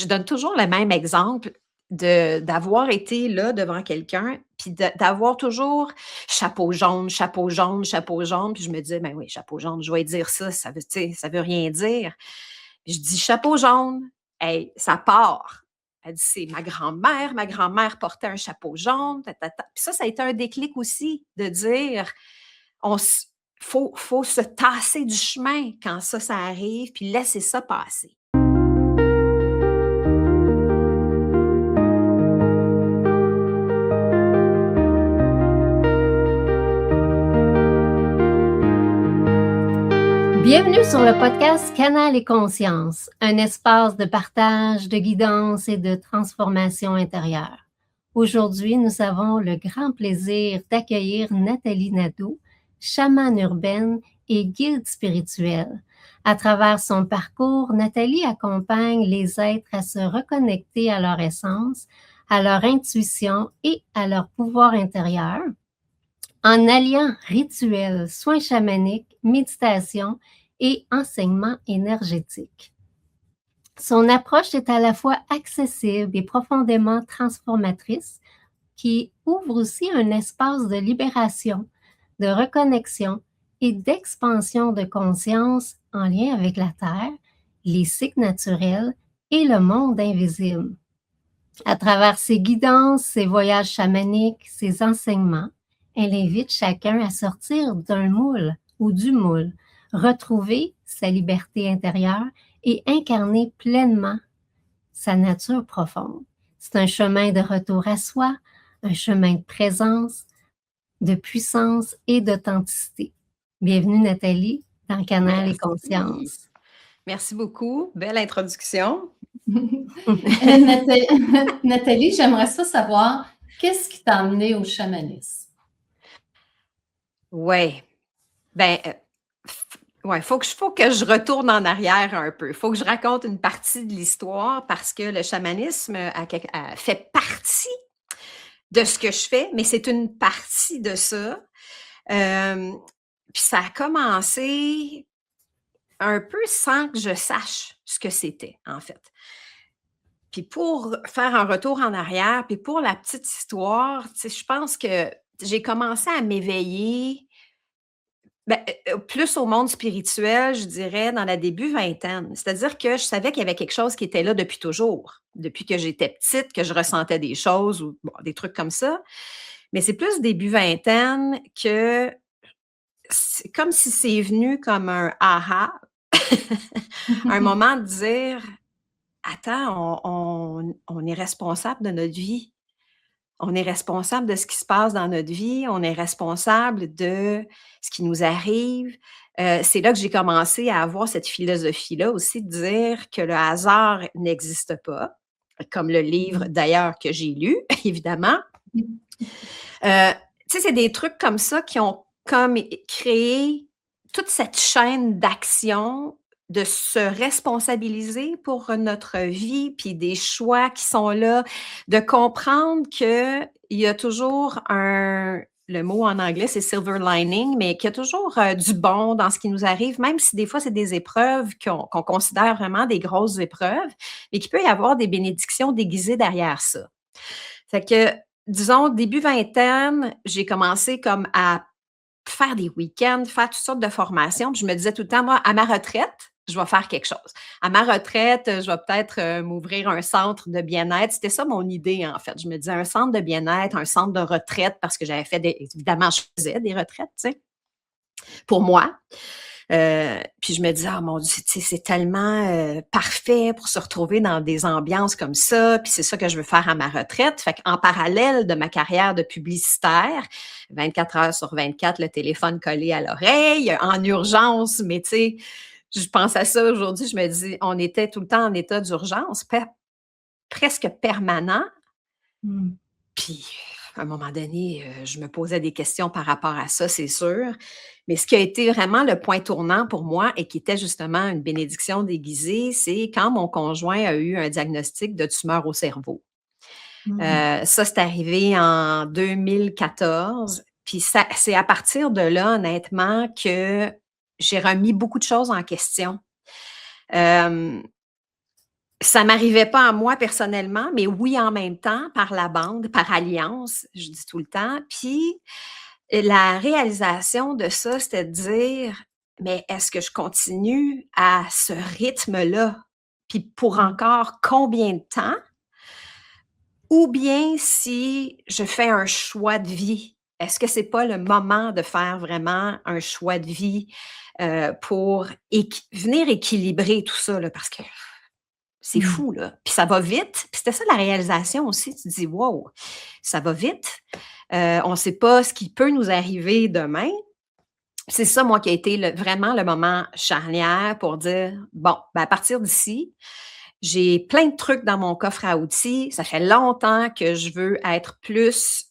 Je donne toujours le même exemple d'avoir été là devant quelqu'un, puis d'avoir toujours chapeau jaune, chapeau jaune, chapeau jaune, puis je me disais: «Ben oui, chapeau jaune, je vais dire ça, ça veut, tu sais, ça veut rien dire». Puis je dis: «Chapeau jaune», hey, ça part. Elle dit: «C'est ma grand-mère portait un chapeau jaune, ta ta ta». Puis ça a été un déclic aussi de dire: «On s faut se tasser du chemin quand ça arrive, puis laisser ça passer». Bienvenue sur le podcast Canal et Conscience, un espace de partage, de guidance et de transformation intérieure. Aujourd'hui, nous avons le grand plaisir d'accueillir Nathalie Nadeau, chamane urbaine et guide spirituelle. À travers son parcours, Nathalie accompagne les êtres à se reconnecter à leur essence, à leur intuition et à leur pouvoir intérieur, en alliant rituels, soins chamaniques, méditation et enseignement énergétique. Son approche est à la fois accessible et profondément transformatrice, qui ouvre aussi un espace de libération, de reconnexion et d'expansion de conscience en lien avec la Terre, les cycles naturels et le monde invisible. À travers ses guidances, ses voyages chamaniques, ses enseignements, elle invite chacun à sortir d'un moule ou du moule, retrouver sa liberté intérieure et incarner pleinement sa nature profonde. C'est un chemin de retour à soi, un chemin de présence, de puissance et d'authenticité. Bienvenue Nathalie dans Canal et Merci. Conscience. Merci beaucoup. Belle introduction. Nathalie, j'aimerais ça savoir, qu'est-ce qui t'a amené au chamanisme? Ouais. Ben, ouais, faut que je retourne en arrière un peu. Faut que je raconte une partie de l'histoire parce que le chamanisme fait partie de ce que je fais, mais c'est une partie de ça. Puis ça a commencé un peu sans que je sache ce que c'était, en fait. Puis pour faire un retour en arrière, puis pour la petite histoire, tu sais, je pense que j'ai commencé à m'éveiller, ben, plus au monde spirituel, je dirais, dans la début vingtaine. C'est-à-dire que je savais qu'il y avait quelque chose qui était là depuis toujours. Depuis que j'étais petite, que je ressentais des choses ou bon, des trucs comme ça. Mais c'est plus début vingtaine que c'est comme si c'est venu comme un aha, un moment de dire: «Attends, on est responsable de notre vie. On est responsable de ce qui se passe dans notre vie. On est responsable de ce qui nous arrive». C'est là que j'ai commencé à avoir cette philosophie-là aussi de dire que le hasard n'existe pas, comme le livre d'ailleurs que j'ai lu, évidemment. Tu sais, c'est des trucs comme ça qui ont comme créé toute cette chaîne d'action, de se responsabiliser pour notre vie, puis des choix qui sont là, de comprendre qu'il y a toujours le mot en anglais, c'est silver lining, mais qu'il y a toujours du bon dans ce qui nous arrive, même si des fois, c'est des épreuves qu'on considère vraiment des grosses épreuves, et qu'il peut y avoir des bénédictions déguisées derrière ça. Fait que, disons, début vingtaine, j'ai commencé comme à faire des week-ends, faire toutes sortes de formations. Puis je me disais tout le temps, moi, à ma retraite, je vais faire quelque chose. À ma retraite, je vais peut-être m'ouvrir un centre de bien-être. C'était ça mon idée, en fait. Je me disais un centre de bien-être, un centre de retraite, parce que j'avais fait évidemment, je faisais des retraites, tu sais, pour moi. Puis je me disais: «Ah mon Dieu, c'est tellement, parfait pour se retrouver dans des ambiances comme ça, puis c'est ça que je veux faire à ma retraite». Fait qu'en parallèle de ma carrière de publicitaire, 24 heures sur 24, le téléphone collé à l'oreille, en urgence, mais tu sais, je pense à ça aujourd'hui, je me dis: «On était tout le temps en état d'urgence, presque permanent». Puis, à un moment donné, je me posais des questions par rapport à ça, c'est sûr. Mais ce qui a été vraiment le point tournant pour moi et qui était justement une bénédiction déguisée, c'est quand mon conjoint a eu un diagnostic de tumeur au cerveau. Ça, c'est arrivé en 2014. Puis ça c'est à partir de là, honnêtement, que j'ai remis beaucoup de choses en question. Hem Ça m'arrivait pas à moi personnellement, mais oui, en même temps, par la bande, par alliance, je dis tout le temps. Puis, la réalisation de ça, c'était de dire: «Mais est-ce que je continue à ce rythme-là? Puis pour Mmh. encore combien de temps? Ou bien si je fais un choix de vie, est-ce que c'est pas le moment de faire vraiment un choix de vie, pour venir équilibrer tout ça, là?» Parce que c'est Mmh. fou, là. Puis ça va vite. Puis c'était ça la réalisation aussi. Tu te dis: «Wow, ça va vite. On ne sait pas ce qui peut nous arriver demain». C'est ça, moi, qui a été vraiment le moment charnière pour dire: «Bon, ben, à partir d'ici, j'ai plein de trucs dans mon coffre à outils. Ça fait longtemps que je veux être plus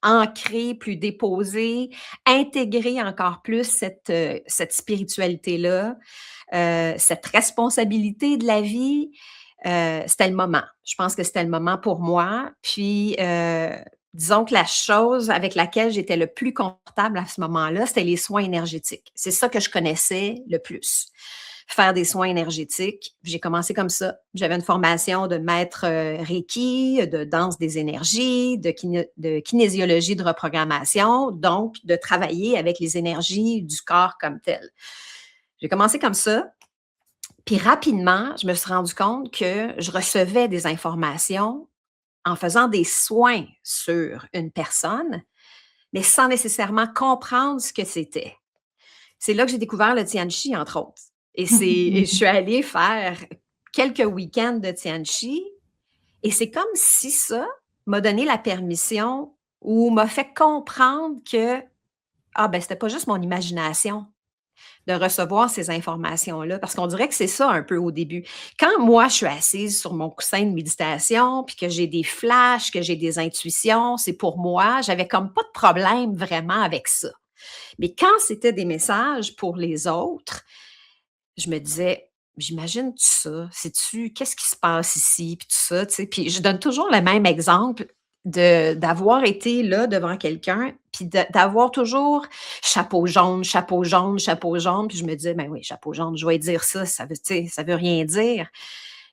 ancrée, plus déposée, intégrer encore plus cette spiritualité-là, cette responsabilité de la vie». C'était le moment. Je pense que c'était le moment pour moi. Puis, disons que la chose avec laquelle j'étais le plus confortable à ce moment-là, c'était les soins énergétiques. C'est ça que je connaissais le plus. Faire des soins énergétiques. J'ai commencé comme ça. J'avais une formation de maître Reiki, de danse des énergies, de kinésiologie de reprogrammation, donc de travailler avec les énergies du corps comme tel. J'ai commencé comme ça. Puis rapidement, je me suis rendu compte que je recevais des informations en faisant des soins sur une personne, mais sans nécessairement comprendre ce que c'était. C'est là que j'ai découvert le Tian Chi, entre autres. Et je suis allée faire quelques week-ends de Tian Chi, et c'est comme si ça m'a donné la permission ou m'a fait comprendre que, ah ben, c'était pas juste mon imagination de recevoir ces informations-là, parce qu'on dirait que c'est ça un peu au début. Quand moi, je suis assise sur mon coussin de méditation, puis que j'ai des flashs, que j'ai des intuitions, c'est pour moi, j'avais comme pas de problème vraiment avec ça. Mais quand c'était des messages pour les autres, je me disais: «J'imagine tout ça? Sais-tu qu'est-ce qui se passe ici?» Puis tout ça, tu sais? Puis je donne toujours le même exemple d'avoir été là devant quelqu'un, puis d'avoir toujours chapeau jaune, chapeau jaune, chapeau jaune, puis je me disais: «Ben oui, chapeau jaune, je vais dire ça, ça veut, tu sais, ça veut rien dire».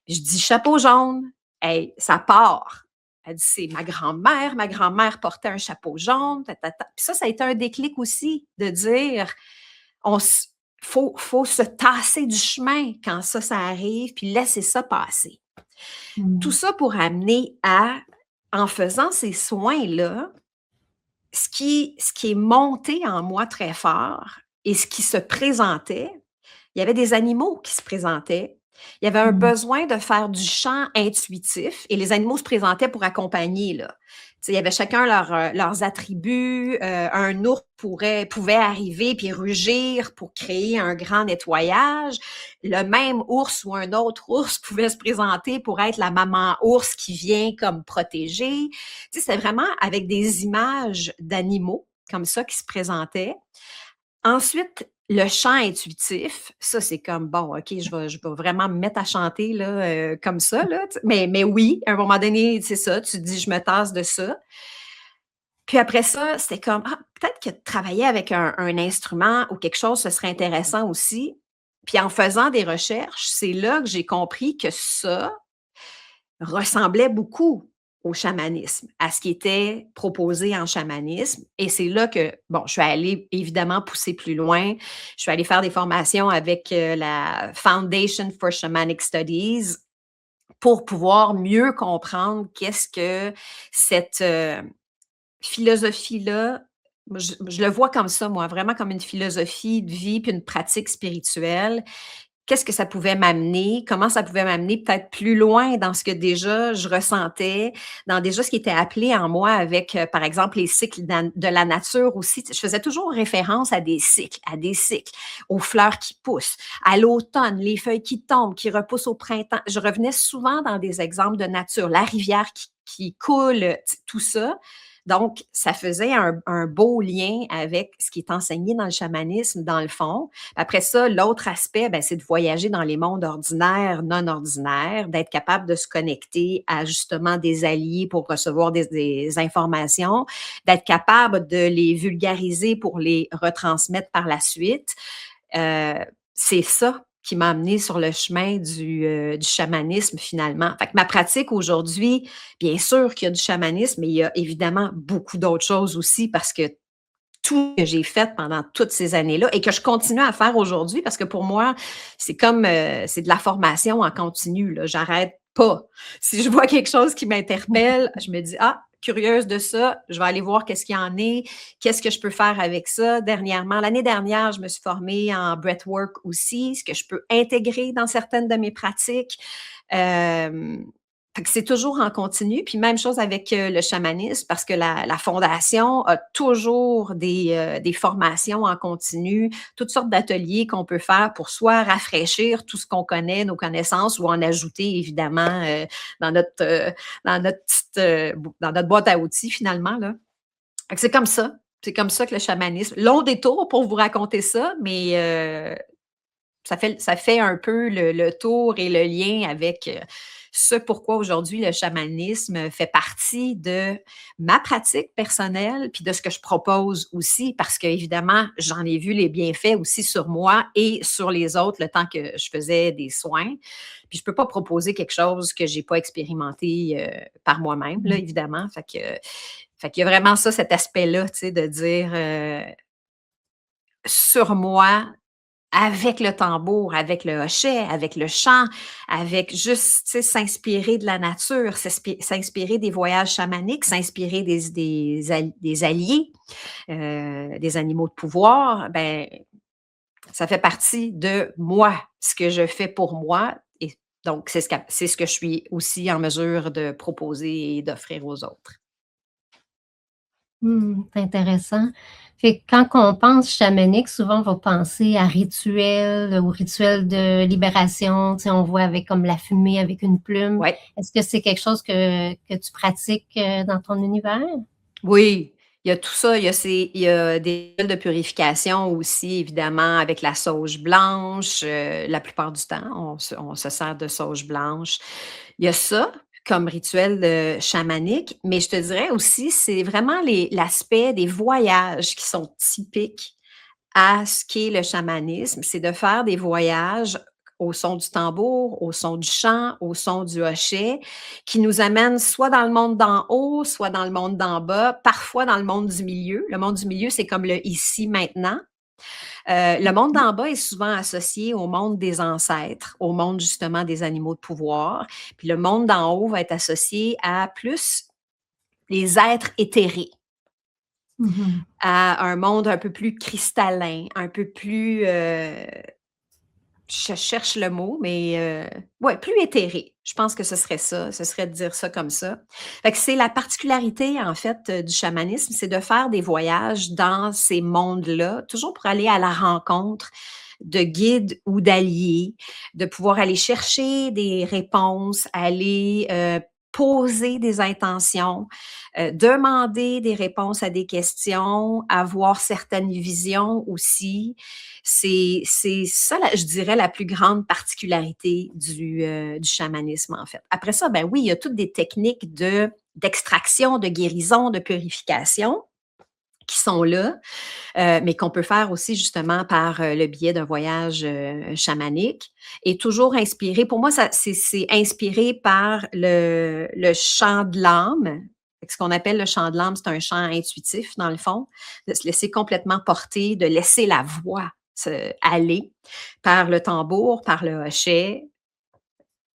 Puis je dis: «Chapeau jaune», hey, ça part. Elle dit: «C'est ma grand-mère portait un chapeau jaune, ta ta ta». Puis ça a été un déclic aussi de dire: «On s faut se tasser du chemin quand ça arrive, puis laisser ça passer». Tout Mmh. ça pour amener à, en faisant ces soins-là, ce qui est monté en moi très fort et ce qui se présentait, il y avait des animaux qui se présentaient. Il y avait un Mmh. besoin de faire du chant intuitif et les animaux se présentaient pour accompagner, là. Tu sais, il y avait chacun leurs attributs. Un ours pouvait arriver puis rugir pour créer un grand nettoyage. Le même ours ou un autre ours pouvait se présenter pour être la maman ours qui vient comme protéger. Tu sais, c'était vraiment avec des images d'animaux comme ça qui se présentaient. Ensuite, le chant intuitif, ça, c'est comme, bon, OK, je vais vraiment me mettre à chanter là, comme ça, là, mais oui, à un moment donné, c'est ça, tu te dis: «Je me tasse de ça». Puis après ça, c'était comme: «Ah, peut-être que de travailler avec un instrument ou quelque chose, ce serait intéressant aussi». Puis en faisant des recherches, c'est là que j'ai compris que ça ressemblait beaucoup au chamanisme, à ce qui était proposé en chamanisme. Et c'est là que, bon, je suis allée évidemment pousser plus loin. Je suis allée faire des formations avec la Foundation for Shamanic Studies pour pouvoir mieux comprendre qu'est-ce que cette philosophie-là, je le vois comme ça, moi, vraiment comme une philosophie de vie puis une pratique spirituelle. Qu'est-ce que ça pouvait m'amener? Comment ça pouvait m'amener peut-être plus loin dans ce que déjà je ressentais, dans déjà ce qui était appelé en moi avec, par exemple, les cycles de la nature aussi. Je faisais toujours référence à des cycles, aux fleurs qui poussent, à l'automne, les feuilles qui tombent, qui repoussent au printemps. Je revenais souvent dans des exemples de nature, la rivière qui coule, tout ça. Donc, ça faisait un beau lien avec ce qui est enseigné dans le chamanisme, dans le fond. Après ça, l'autre aspect, ben, c'est de voyager dans les mondes ordinaires, non ordinaires, d'être capable de se connecter à justement des alliés pour recevoir des informations, d'être capable de les vulgariser pour les retransmettre par la suite. C'est ça qui m'a amenée sur le chemin du chamanisme finalement. Fait que ma pratique aujourd'hui, bien sûr qu'il y a du chamanisme, mais il y a évidemment beaucoup d'autres choses aussi parce que tout ce que j'ai fait pendant toutes ces années-là et que je continue à faire aujourd'hui parce que pour moi, c'est comme, c'est de la formation en continu, là. J'arrête pas. Si je vois quelque chose qui m'interpelle, je me dis: «Ah, curieuse de ça, je vais aller voir qu'est-ce qu'il y en est, qu'est-ce que je peux faire avec ça?» L'année dernière, je me suis formée en breathwork aussi, ce que je peux intégrer dans certaines de mes pratiques. Hem Fait que c'est toujours en continu. Puis même chose avec le chamanisme, parce que la Fondation a toujours des formations en continu, toutes sortes d'ateliers qu'on peut faire pour soit rafraîchir tout ce qu'on connaît, nos connaissances, ou en ajouter évidemment dans notre, euh, dans notre boîte à outils finalement, là. Fait que c'est comme ça. C'est comme ça que le chamanisme. Long détour pour vous raconter ça, mais ça fait un peu le tour et le lien avec ce pourquoi aujourd'hui le chamanisme fait partie de ma pratique personnelle, puis de ce que je propose aussi, parce qu'évidemment, j'en ai vu les bienfaits aussi sur moi et sur les autres le temps que je faisais des soins. Puis je ne peux pas proposer quelque chose que je n'ai pas expérimenté par moi-même, là, évidemment. Fait qu'il y a vraiment ça, cet aspect-là, tu sais, de dire sur moi, avec le tambour, avec le hochet, avec le chant, avec juste, tu sais, s'inspirer de la nature, s'inspirer des voyages chamaniques, s'inspirer des alliés, des animaux de pouvoir, ben, ça fait partie de moi, ce que je fais pour moi. Et donc, c'est ce que je suis aussi en mesure de proposer et d'offrir aux autres. C'est intéressant. Fait que quand on pense chamanique, souvent on va penser à rituel ou rituel de libération. Tu sais, on voit avec comme la fumée avec une plume. Ouais. Est-ce que c'est quelque chose que tu pratiques dans ton univers? Oui, il y a tout ça. Il y a des huiles de purification aussi, évidemment, avec la sauge blanche. La plupart du temps, on se sert de sauge blanche. Il y a ça comme rituel chamanique, mais je te dirais aussi, c'est vraiment l'aspect des voyages qui sont typiques à ce qu'est le chamanisme. C'est de faire des voyages au son du tambour, au son du chant, au son du hochet, qui nous amènent soit dans le monde d'en haut, soit dans le monde d'en bas, parfois dans le monde du milieu. Le monde du milieu, c'est comme le ici, maintenant. Le monde d'en bas est souvent associé au monde des ancêtres, au monde justement des animaux de pouvoir. Puis le monde d'en haut va être associé à plus les êtres éthérés, Mhm. à un monde un peu plus cristallin, un peu plus, je cherche le mot, mais ouais, plus éthéré. Je pense que ce serait ça, ce serait de dire ça comme ça. Fait que c'est la particularité, en fait, du chamanisme, c'est de faire des voyages dans ces mondes-là, toujours pour aller à la rencontre de guides ou d'alliés, de pouvoir aller chercher des réponses, aller poser des intentions, demander des réponses à des questions, avoir certaines visions aussi. C'est ça, je dirais, la plus grande particularité du chamanisme, en fait. Après ça, ben oui, il y a toutes des techniques d'extraction, de guérison, de purification qui sont là, mais qu'on peut faire aussi justement par le biais d'un voyage chamanique et toujours inspiré. Pour moi, c'est inspiré par le chant de l'âme. Ce qu'on appelle le chant de l'âme, c'est un chant intuitif, dans le fond, de se laisser complètement porter, de laisser la voix aller par le tambour, par le hochet,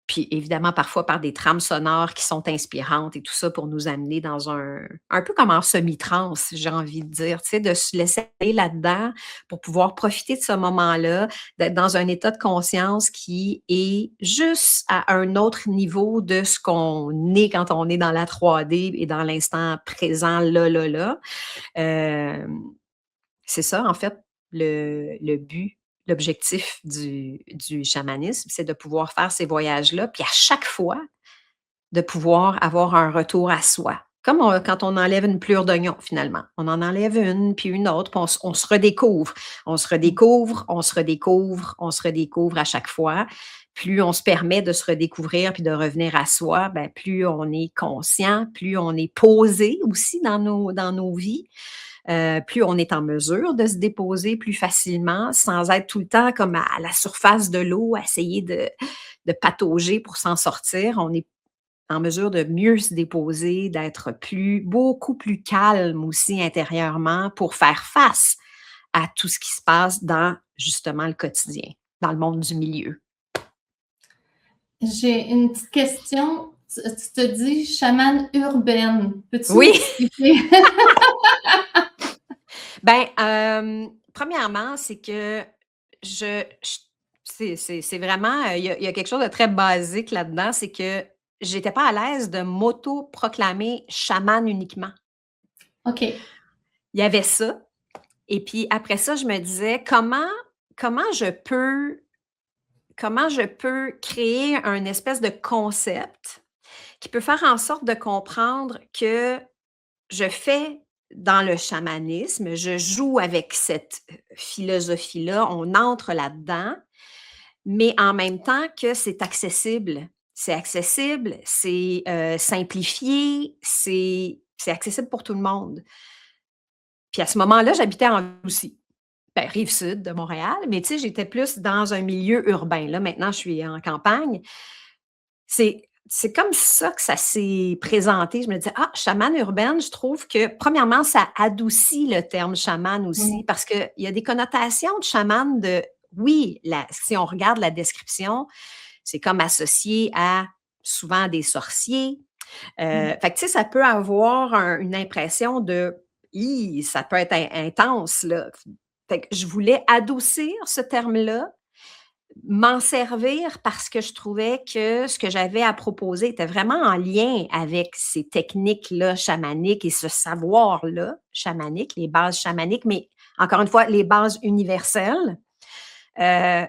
puis évidemment, parfois par des trames sonores qui sont inspirantes et tout ça pour nous amener dans un peu comme en semi-transe, j'ai envie de dire, tu sais, de se laisser aller là-dedans pour pouvoir profiter de ce moment-là, d'être dans un état de conscience qui est juste à un autre niveau de ce qu'on est quand on est dans la 3D et dans l'instant présent, là, là, là. Euh, c'est ça, en fait, le but, l'objectif du chamanisme, c'est de pouvoir faire ces voyages-là, puis à chaque fois, de pouvoir avoir un retour à soi. Comme quand on enlève une plure d'oignon, finalement. On en enlève une, puis une autre, puis on se redécouvre. On se redécouvre, on se redécouvre, on se redécouvre à chaque fois. Plus on se permet de se redécouvrir puis de revenir à soi, ben, plus on est conscient, plus on est posé aussi dans nos vies. plus on est en mesure de se déposer plus facilement sans être tout le temps comme à la surface de l'eau, à essayer de patauger pour s'en sortir. On est en mesure de mieux se déposer, d'être beaucoup plus calme aussi intérieurement pour faire face à tout ce qui se passe dans justement le quotidien, dans le monde du milieu. J'ai une petite question. Tu te dis chamane urbaine. Peux-tu Oui. m'expliquer? Premièrement, c'est que c'est vraiment, il y a quelque chose de très basique là-dedans, c'est que j'étais pas à l'aise de m'auto-proclamer chamane uniquement. OK. Il y avait ça et puis après ça, je me disais: comment je peux créer un espèce de concept qui peut faire en sorte de comprendre que je fais dans le chamanisme, je joue avec cette philosophie-là, on entre là-dedans, mais en même temps que c'est accessible. C'est accessible, c'est, simplifié, c'est accessible pour tout le monde. Puis à ce moment-là, j'habitais en aussi. Rive-sud de Montréal, mais tu sais, j'étais plus dans un milieu urbain. Là, maintenant, je suis en campagne. C'est comme ça que ça s'est présenté. Je me disais: «Ah, chamane urbaine», je trouve que, premièrement, ça adoucit le terme chaman aussi parce qu'il y a des connotations de chaman de oui, si on regarde la description, c'est comme associé à souvent des sorciers. Fait que tu sais, ça peut avoir une impression de hi, ça peut être intense, là. Fait que je voulais adoucir ce terme-là, m'en servir parce que je trouvais que ce que j'avais à proposer était vraiment en lien avec ces techniques-là chamaniques et ce savoir-là chamanique, les bases chamaniques, mais encore une fois, les bases universelles. Euh,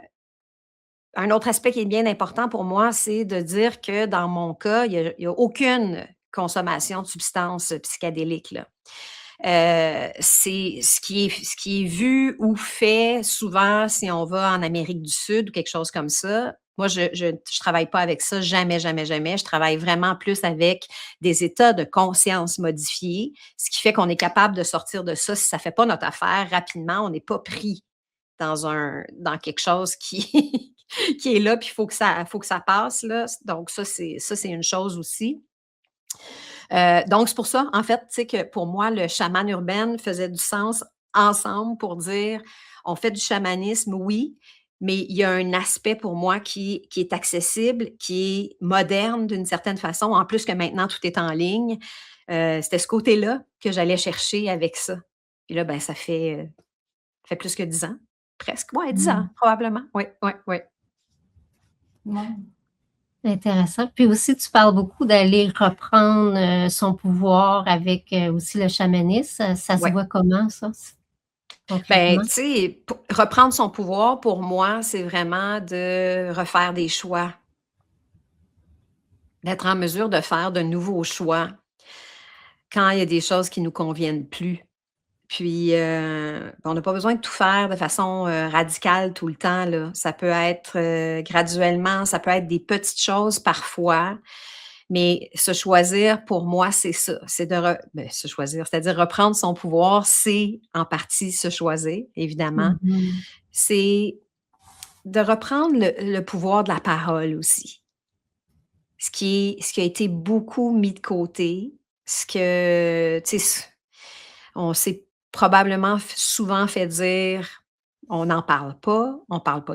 un autre aspect qui est bien important pour moi, c'est de dire que dans mon cas, il y a aucune consommation de substances psychédéliques, là. C'est ce qui est vu ou fait souvent si on va en Amérique du Sud ou quelque chose comme ça. Moi, je travaille pas avec ça, jamais, jamais, jamais. Je travaille vraiment plus avec des états de conscience modifiés, ce qui fait qu'on est capable de sortir de ça. Si ça fait pas notre affaire rapidement, on n'est pas pris dans quelque chose qui qui est là, puis il faut que ça passe, là. Donc ça, c'est une chose aussi. Donc, c'est pour ça, en fait, tu sais, que pour moi, le chaman urbaine faisait du sens ensemble pour dire, on fait du chamanisme, oui, mais il y a un aspect pour moi qui est accessible, qui est moderne d'une certaine façon, en plus que maintenant tout est en ligne. C'était ce côté-là que j'allais chercher avec ça. Puis là, ben, ça fait plus que 10 ans, presque. Ouais, 10 ans, probablement. Oui, oui, oui. Ouais. Intéressant. Puis aussi, tu parles beaucoup d'aller reprendre son pouvoir avec aussi le chamanisme. Ça se Ouais. voit comment, ça, Ben, concrètement? tu sais, reprendre son pouvoir, pour moi, c'est vraiment de refaire des choix, d'être en mesure de faire de nouveaux choix quand il y a des choses qui nous conviennent plus. Puis, on n'a pas besoin de tout faire de façon, radicale tout le temps, là. Ça peut être, graduellement, ça peut être des petites choses parfois, mais se choisir pour moi, c'est ça, c'est se choisir, c'est-à-dire reprendre son pouvoir, c'est en partie se choisir, évidemment. Mhm. C'est de reprendre le pouvoir de la parole aussi. Ce qui a été beaucoup mis de côté, ce que, tu sais, on s'est probablement souvent fait dire: «On n'en parle pas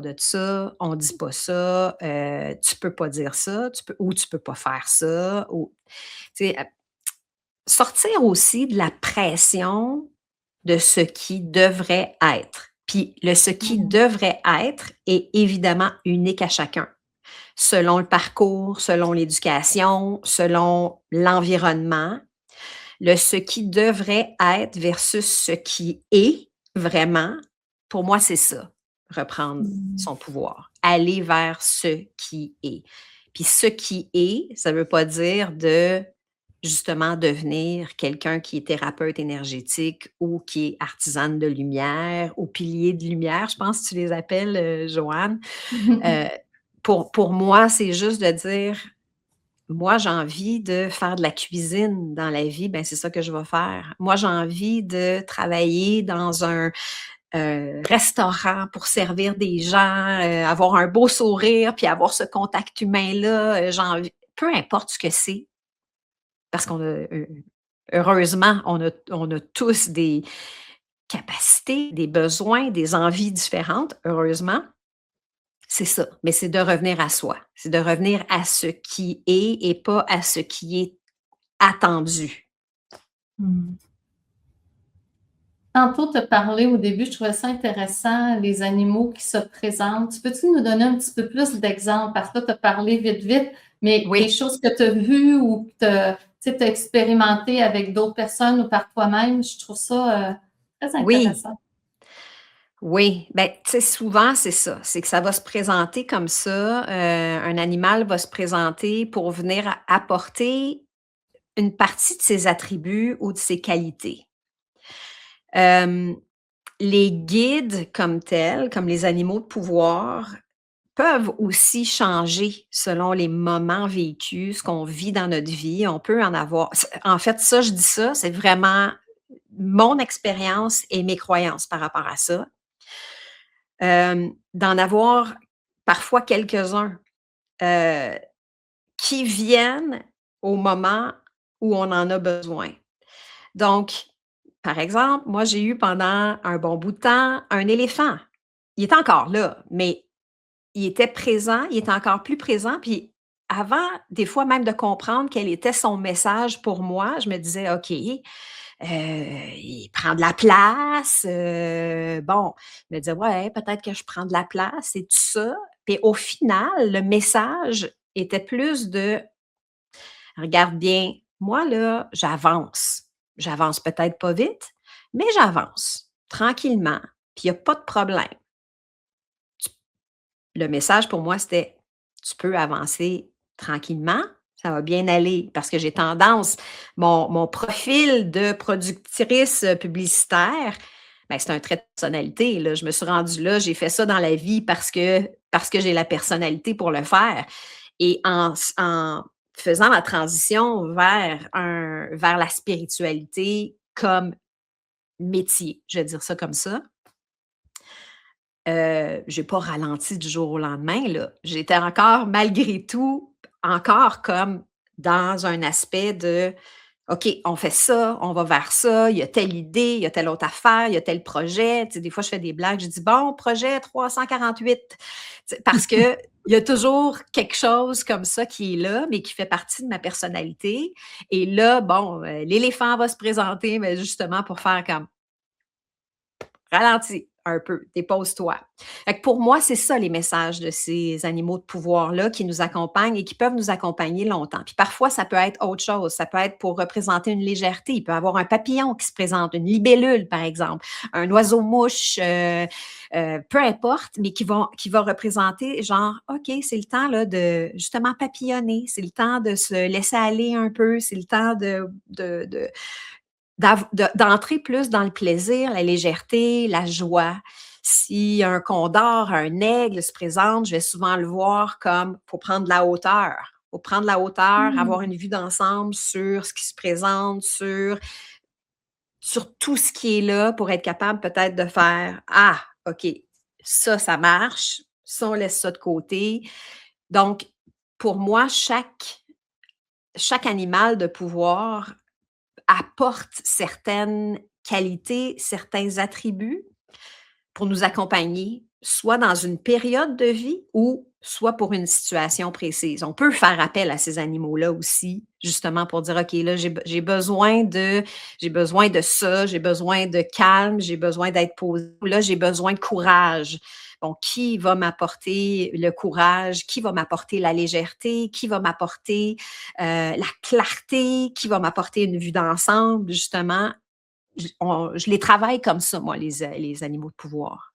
de ça, on dit pas ça, tu peux pas dire ça, tu peux pas faire ça», ou tu sais, sortir aussi de la pression de ce qui devrait être. Puis ce qui devrait être est évidemment unique à chacun, selon le parcours, selon l'éducation, selon l'environnement. Ce qui devrait être versus ce qui est vraiment, pour moi, c'est ça, reprendre son pouvoir, aller vers ce qui est. Puis ce qui est, ça ne veut pas dire de justement devenir quelqu'un qui est thérapeute énergétique ou qui est artisane de lumière ou pilier de lumière, je pense que tu les appelles, Joanne. Pour moi, c'est juste de dire moi, j'ai envie de faire de la cuisine dans la vie, ben c'est ça que je vais faire. Moi, j'ai envie de travailler dans un restaurant pour servir des gens, avoir un beau sourire, puis avoir ce contact humain-là. J'ai envie, peu importe ce que c'est, parce qu'on a, heureusement, on a tous des capacités, des besoins, des envies différentes, heureusement. C'est ça, mais c'est de revenir à soi. C'est de revenir à ce qui est et pas à ce qui est attendu. Mmh. Tantôt, tu as parlé au début, je trouvais ça intéressant, les animaux qui se présentent. Peux-tu nous donner un petit peu plus d'exemples? Parce que là, tu as parlé vite, vite, mais Oui, des choses que tu as vues ou que tu as expérimenté avec d'autres personnes ou par toi-même, je trouve ça très oui, intéressant. oui. Ben, tu sais, souvent, c'est ça. C'est que ça va se présenter comme ça. Un animal va se présenter pour venir apporter une partie de ses attributs ou de ses qualités. Hem, les guides comme tels, comme les animaux de pouvoir, peuvent aussi changer selon les moments vécus, ce qu'on vit dans notre vie. On peut en avoir en fait, ça, je dis ça, c'est vraiment mon expérience et mes croyances par rapport à ça. D'en avoir parfois quelques-uns, heu, qui viennent au moment où on en a besoin. Donc, par exemple, moi, j'ai eu pendant un bon bout de temps un éléphant. Il est encore là, mais il était présent, il était encore plus présent, puis avant, des fois même de comprendre quel était son message pour moi, je me disais: «OK, il prend de la place, bon», je me disais: «Ouais, peut-être que je prends de la place et tout ça». Puis au final, le message était plus de: «Regarde bien, moi là, j'avance. J'avance peut-être pas vite, mais j'avance tranquillement, puis il y a pas de problème». Le message pour moi, c'était: «Tu peux avancer tranquillement, ça va bien aller». Parce que j'ai tendance mon profil de productrice, publicitaire, ben, c'est un trait de personnalité, là. Je me suis rendue là, j'ai fait ça dans la vie parce que j'ai la personnalité pour le faire et en faisant la transition vers la spiritualité comme métier, je vais dire ça comme ça. J'ai pas ralenti du jour au lendemain, là. J'étais encore malgré tout, encore comme dans un aspect de: «OK, on fait ça, on va vers ça, il y a telle idée, il y a telle autre affaire, il y a tel projet». Tu sais, des fois, je fais des blagues, je dis: «Bon, projet 348». Tu sais, parce qu'il y a toujours quelque chose comme ça qui est là, mais qui fait partie de ma personnalité et là, bon, l'éléphant va se présenter, mais justement pour faire comme: ralentis un peu, dépose-toi. Fait que pour moi, c'est ça les messages de ces animaux de pouvoir-là qui nous accompagnent et qui peuvent nous accompagner longtemps. Puis parfois, ça peut être autre chose. Ça peut être pour représenter une légèreté. Il peut y avoir un papillon qui se présente, une libellule, par exemple, un oiseau-mouche, peu importe, mais qui va représenter genre, OK, c'est le temps là, de justement papillonner, c'est le temps de se laisser aller un peu, c'est le temps d'entrer plus dans le plaisir, la légèreté, la joie. Si un condor, un aigle se présente, je vais souvent le voir comme faut prendre de la hauteur. Faut prendre la hauteur, avoir Mmh. une vue d'ensemble sur ce qui se présente, sur tout ce qui est là pour être capable peut-être de faire: «Ah, OK, ça marche, ça, on laisse ça de côté». Donc, pour moi, chaque animal de pouvoir apporte certaines qualités, certains attributs pour nous accompagner, soit dans une période de vie ou soit pour une situation précise. On peut faire appel à ces animaux-là aussi, justement pour dire, OK, là, j'ai besoin de ça, j'ai besoin de calme, j'ai besoin d'être posé, ou là, j'ai besoin de courage. Bon, qui va m'apporter le courage? Qui va m'apporter la légèreté? Qui va m'apporter la clarté? Qui va m'apporter une vue d'ensemble? Justement, je les travaille comme ça, moi, les animaux de pouvoir.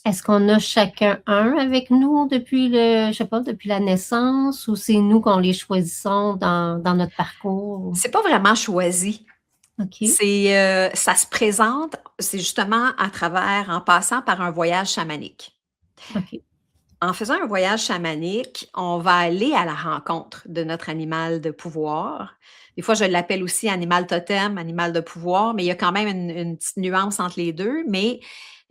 Est-ce qu'on a chacun un avec nous depuis je sais pas, depuis la naissance ou c'est nous qu'on les choisissons dans notre parcours? C'est pas vraiment choisi. OK, Ça se présente, c'est justement en passant par un voyage chamanique. OK. en faisant un voyage chamanique, on va aller à la rencontre de notre animal de pouvoir. Des fois, je l'appelle aussi animal totem, animal de pouvoir, mais il y a quand même une petite nuance entre les 2. Mais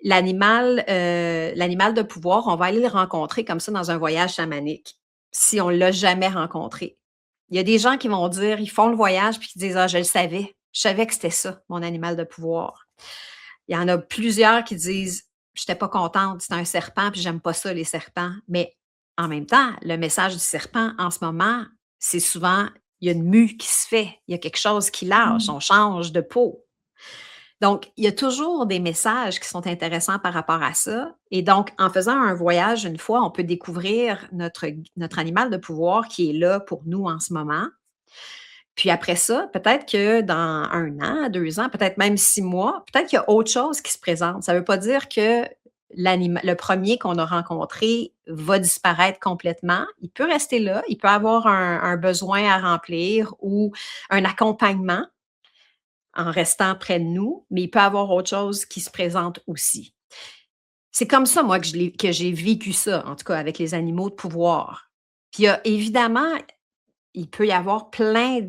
l'animal de pouvoir, on va aller le rencontrer comme ça dans un voyage chamanique, si on ne l'a jamais rencontré. Il y a des gens qui vont dire, ils font le voyage puis qui disent: «Ah, je le savais. Je savais que c'était ça, mon animal de pouvoir». Il y en a plusieurs qui disent: «J'étais pas contente, c'est un serpent, puis j'aime pas ça les serpents». Mais en même temps, le message du serpent en ce moment, c'est souvent, il y a une mue qui se fait, il y a quelque chose qui lâche, Mmh. on change de peau. Donc, il y a toujours des messages qui sont intéressants par rapport à ça. Et donc, en faisant un voyage une fois, on peut découvrir notre animal de pouvoir qui est là pour nous en ce moment. Puis après ça, peut-être que dans 1 an, 2 ans, peut-être même 6 mois, peut-être qu'il y a autre chose qui se présente. Ça ne veut pas dire que le premier qu'on a rencontré va disparaître complètement. Il peut rester là, il peut avoir un besoin à remplir ou un accompagnement en restant près de nous, mais il peut avoir autre chose qui se présente aussi. C'est comme ça, moi, que j'ai vécu ça, en tout cas, avec les animaux de pouvoir. Puis il y a évidemment, il peut y avoir plein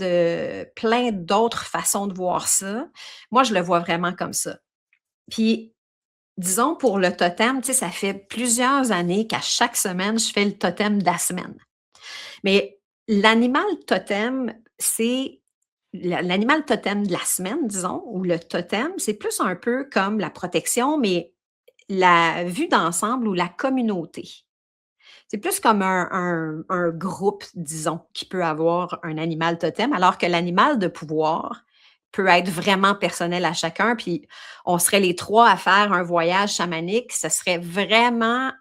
d'autres façons de voir ça. Moi, je le vois vraiment comme ça. Puis, disons pour le totem, tu sais, ça fait plusieurs années qu'à chaque semaine, je fais le totem de la semaine. Mais l'animal totem, c'est l'animal totem de la semaine, disons, ou le totem, c'est plus un peu comme la protection, mais la vue d'ensemble ou la communauté. C'est plus comme un groupe, disons, qui peut avoir un animal totem, alors que l'animal de pouvoir peut être vraiment personnel à chacun. Puis on serait les 3 à faire un voyage chamanique, ce serait vraiment,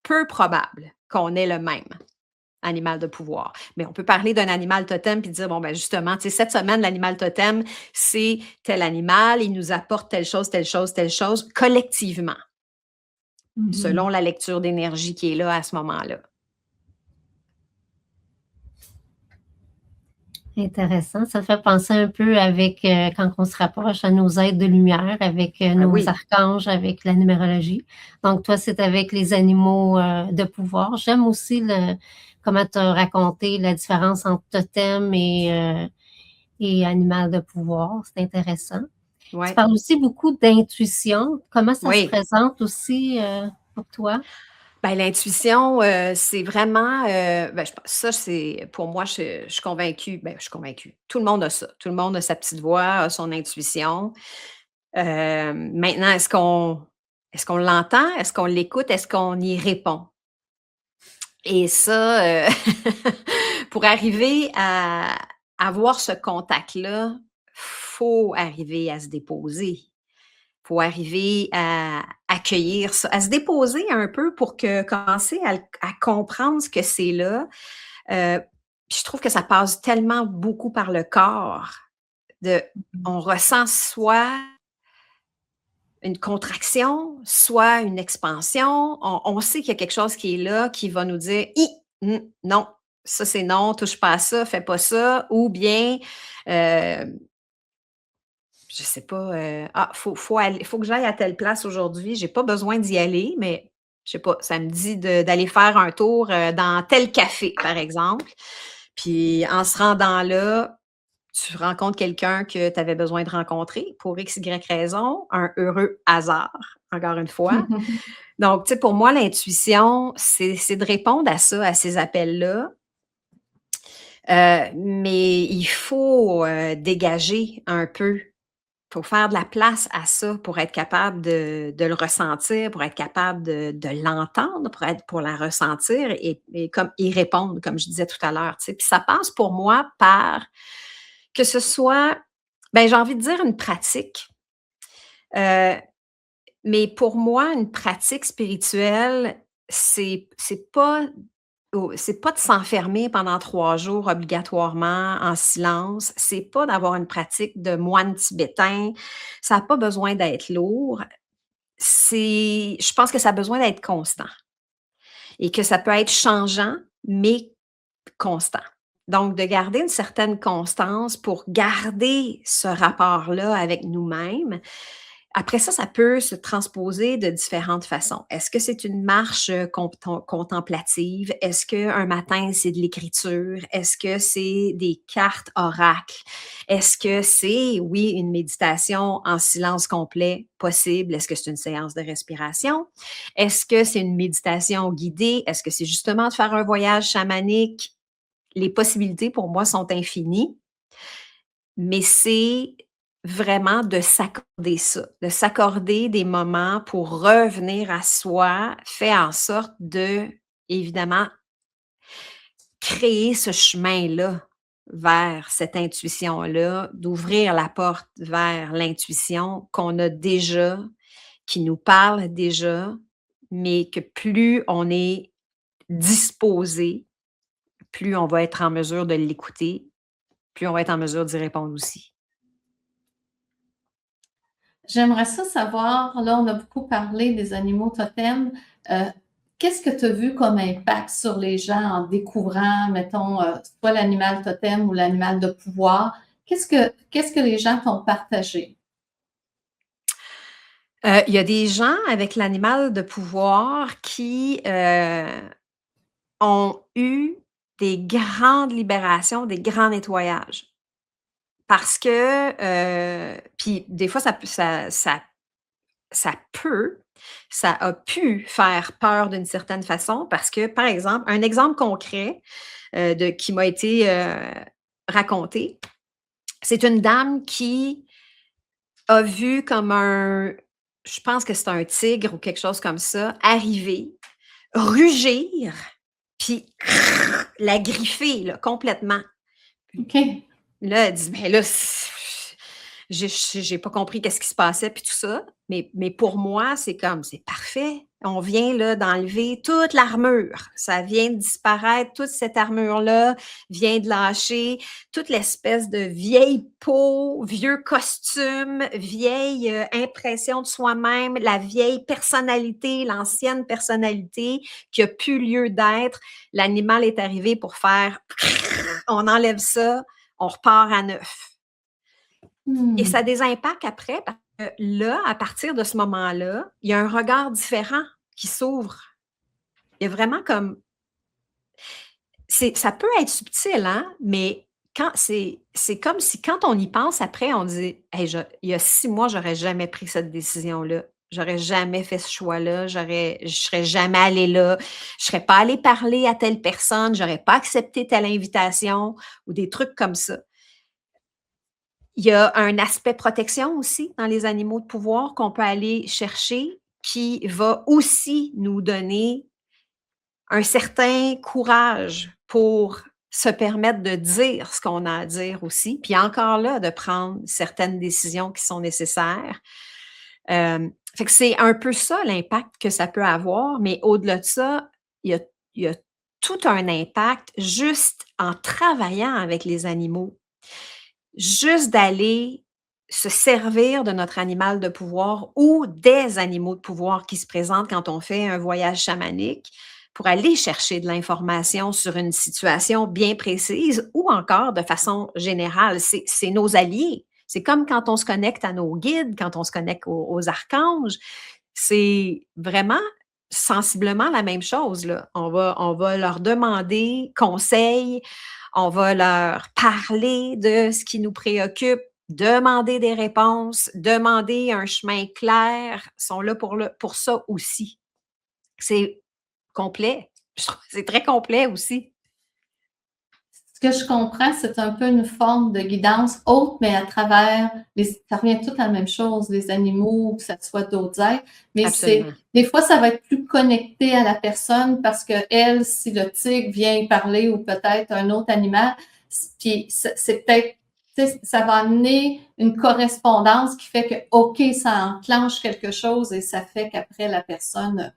peu probable qu'on ait le même animal de pouvoir. Mais on peut parler d'un animal totem puis dire, bon, ben justement, tu sais, cette semaine, l'animal totem, c'est tel animal, il nous apporte telle chose, telle chose, telle chose, collectivement, Mhm. selon la lecture d'énergie qui est là à ce moment-là. Intéressant. Ça fait penser un peu avec quand on se rapproche à nos êtres de lumière, avec Ah nos oui. archanges, avec la numérologie. Donc, toi, c'est avec les animaux de pouvoir. J'aime aussi comment tu as raconté la différence entre totem et animal de pouvoir. C'est intéressant. Tu Ouais. parles aussi beaucoup d'intuition. Comment ça se Oui. présente aussi pour toi? Ben, l'intuition, c'est vraiment, ben, ça, c'est pour moi, je suis convaincue, ben, je suis convaincue. Tout le monde a ça. Tout le monde a sa petite voix, a son intuition. Maintenant, est-ce qu'on l'entend? Est-ce qu'on l'écoute? Est-ce qu'on y répond? Et ça, pour arriver à avoir ce contact-là, faut arriver à se déposer. Faut arriver à accueillir ça, à se déposer un peu pour commencer à comprendre ce que c'est là. Heu, puis je trouve que ça passe tellement beaucoup par le corps. De Mhm. On ressent soit une contraction, soit une expansion. On sait qu'il y a quelque chose qui est là, qui va nous dire: non, ça c'est non, touche pas à ça, fais pas ça», ou bien, je sais pas, «Ah, faut que j'aille à telle place aujourd'hui, j'ai pas besoin d'y aller, mais je sais pas, ça me dit d'aller faire un tour, dans tel café», par exemple. Puis en se rendant là, tu rencontres quelqu'un que tu avais besoin de rencontrer pour X, Y raison, un heureux hasard, encore une fois. Donc, tu sais, pour moi, l'intuition, c'est de répondre à ça, à ces appels-là, mais il faut, dégager un peu. Il faut faire de la place à ça pour être capable de le ressentir, pour être capable de l'entendre, pour la ressentir et comme y répondre, comme je disais tout à l'heure, tu sais. Puis ça passe pour moi par que ce soit, ben, j'ai envie de dire une pratique, heu, mais pour moi, une pratique spirituelle, c'est pas de s'enfermer pendant 3 jours obligatoirement en silence, c'est pas d'avoir une pratique de moine tibétain, ça a pas besoin d'être lourd. Je pense que ça a besoin d'être constant et que ça peut être changeant, mais constant. Donc de garder une certaine constance pour garder ce rapport-là avec nous-mêmes, Après ça, ça peut se transposer de différentes façons. Est-ce que c'est une marche, contemplative? Est-ce qu'un matin, c'est de l'écriture? Est-ce que c'est des cartes oracles? Est-ce que c'est, oui, une méditation en silence complet possible? Est-ce que c'est une séance de respiration? Est-ce que c'est une méditation guidée? Est-ce que c'est justement de faire un voyage chamanique? Les possibilités pour moi sont infinies, mais c'est vraiment de s'accorder ça, de s'accorder des moments pour revenir à soi, fait en sorte de, évidemment, créer ce chemin-là vers cette intuition-là, d'ouvrir la porte vers l'intuition qu'on a déjà, qui nous parle déjà, mais que plus on est disposé, plus on va être en mesure de l'écouter, plus on va être en mesure d'y répondre aussi. J'aimerais ça savoir, là, on a beaucoup parlé des animaux totems. Qu'est-ce que tu as vu comme impact sur les gens en découvrant, mettons, soit l'animal totem ou l'animal de pouvoir? Qu'est-ce que les gens t'ont partagé? Il y a des gens avec l'animal de pouvoir qui, ont eu des grandes libérations, des grands nettoyages. Parce que, puis des fois ça a pu faire peur d'une certaine façon parce que, par exemple, un exemple concret, qui m'a été, raconté, c'est une dame qui a vu comme je pense que c'est un tigre ou quelque chose comme ça, arriver, rugir, puis la griffer là, complètement. OK. Là, elle dit: «Ben là, j'ai pas compris qu'est-ce qui se passait puis tout ça». Mais pour moi, c'est comme: «C'est parfait. On vient là d'enlever toute l'armure. Ça vient de disparaître, toute cette armure-là vient de lâcher, toute l'espèce de vieille peau, vieux costume, vieille, impression de soi-même, la vieille personnalité, l'ancienne personnalité qui a plus lieu d'être. L'animal est arrivé pour faire on enlève ça, on repart à neuf». Et ça a Mmh. des impacts après parce que là, à partir de ce moment-là, il y a un regard différent qui s'ouvre. Il y a vraiment comme ça peut être subtil, hein, mais quand c'est comme si quand on y pense après, on dit: «Hey, il y a 6 mois, j'aurais jamais pris cette décision-là. J'aurais jamais fait ce choix-là. Je serais jamais allée là. Je serais pas allée parler à telle personne. J'aurais pas accepté telle invitation» ou des trucs comme ça. Il y a un aspect protection aussi dans les animaux de pouvoir qu'on peut aller chercher, qui va aussi nous donner un certain courage pour se permettre de dire ce qu'on a à dire aussi, puis encore là, de prendre certaines décisions qui sont nécessaires. Fait que c'est un peu ça l'impact que ça peut avoir, mais au-delà de ça, il y a tout un impact juste en travaillant avec les animaux. Juste d'aller se servir de notre animal de pouvoir ou des animaux de pouvoir qui se présentent quand on fait un voyage chamanique pour aller chercher de l'information sur une situation bien précise ou encore de façon générale. C'est nos alliés. C'est comme quand on se connecte à nos guides, quand on se connecte aux archanges. C'est vraiment sensiblement la même chose, là. On va leur demander conseil, on va leur parler de ce qui nous préoccupe, demander des réponses, demander un chemin clair. Ils sont là pour ça aussi. C'est complet. Je trouve que c'est très complet aussi. Ce que je comprends, c'est un peu une forme de guidance haute, mais à travers ça revient tout à la même chose, les animaux, que ce soit d'autres êtres, mais Absolument. des fois, ça va être plus connecté à la personne parce que elle, si le tigre vient y parler ou peut-être un autre animal, puis c'est peut-être, tu sais, ça va amener une correspondance qui fait que, OK, ça enclenche quelque chose et ça fait qu'après la personne,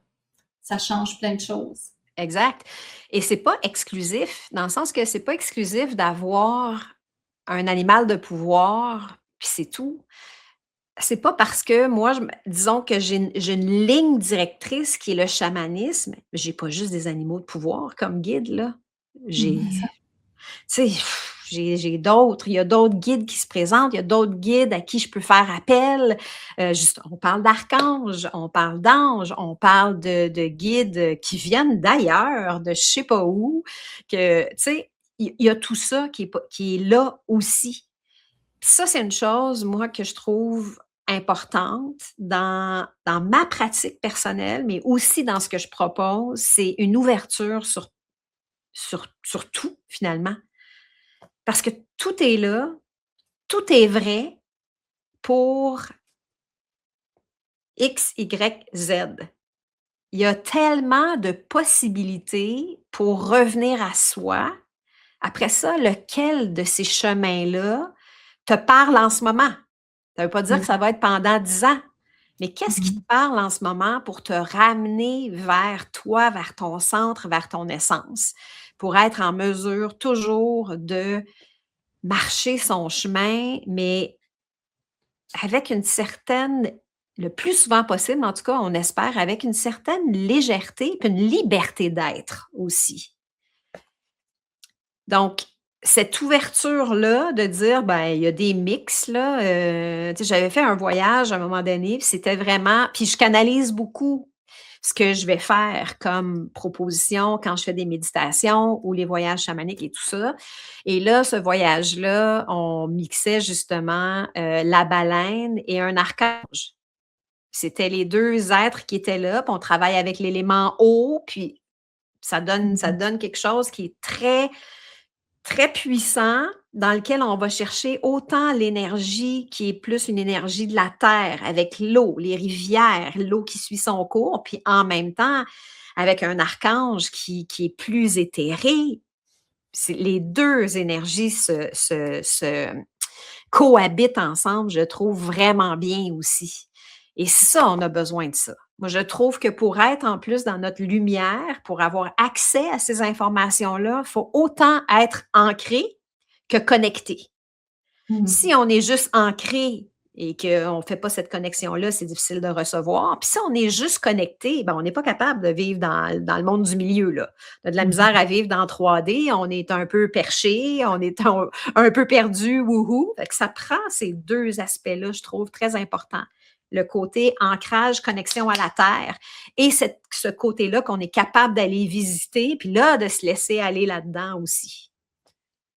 ça change plein de choses. Exact. Et c'est pas exclusif, dans le sens que c'est pas exclusif d'avoir un animal de pouvoir, puis c'est tout. C'est pas parce que moi, disons que j'ai une ligne directrice qui est le chamanisme. J'ai pas juste des animaux de pouvoir comme guide, là. J'ai Mhm. tu sais, j'ai d'autres, il y a d'autres guides qui se présentent, il y a d'autres guides à qui je peux faire appel. On parle d'archanges, on parle d'anges, on parle de guides qui viennent d'ailleurs, de je sais pas où, que, tu sais, il y a tout ça qui est là aussi. Puis ça, c'est une chose, moi, que je trouve importante dans ma pratique personnelle, mais aussi dans ce que je propose, c'est une ouverture sur tout, finalement. Parce que tout est là, tout est vrai pour X, Y, Z. Il y a tellement de possibilités pour revenir à soi. Après ça, lequel de ces chemins-là te parle en ce moment? Ça ne veut pas dire que ça va être pendant 10 ans, mais qu'est-ce qui te parle en ce moment pour te ramener vers toi, vers ton centre, vers ton essence, pour être en mesure toujours de marcher son chemin, mais avec une certaine, le plus souvent possible, en tout cas, on espère, avec une certaine légèreté et une liberté d'être aussi. Donc, cette ouverture-là de dire, ben, il y a des mix, là. Tu sais, j'avais fait un voyage à un moment donné, puis c'était vraiment. Puis je canalise beaucoup ce que je vais faire comme proposition quand je fais des méditations ou les voyages chamaniques et tout ça. Et là, ce voyage-là, on mixait justement la baleine et un archange. C'était les deux êtres qui étaient là, puis on travaille avec l'élément eau, puis ça donne quelque chose qui est très, très puissant, dans lequel on va chercher autant l'énergie qui est plus une énergie de la terre, avec l'eau, les rivières, l'eau qui suit son cours, puis en même temps, avec un archange qui est plus éthéré. Les deux énergies se cohabitent ensemble, je trouve vraiment bien aussi. Et ça, on a besoin de ça. Moi, je trouve que pour être en plus dans notre lumière, pour avoir accès à ces informations-là, il faut autant être ancré que connecté. Si on est juste ancré et qu'on ne fait pas cette connexion-là, c'est difficile de recevoir. Puis si on est juste connecté, ben, on n'est pas capable de vivre dans le monde du milieu, là. On a de la misère à vivre dans 3D, on est un peu perché, on est un peu perdu, wouhou. Fait que ça prend ces deux aspects-là, je trouve, très importants. Le côté ancrage, connexion à la terre et ce côté-là qu'on est capable d'aller visiter, puis là, de se laisser aller là-dedans aussi.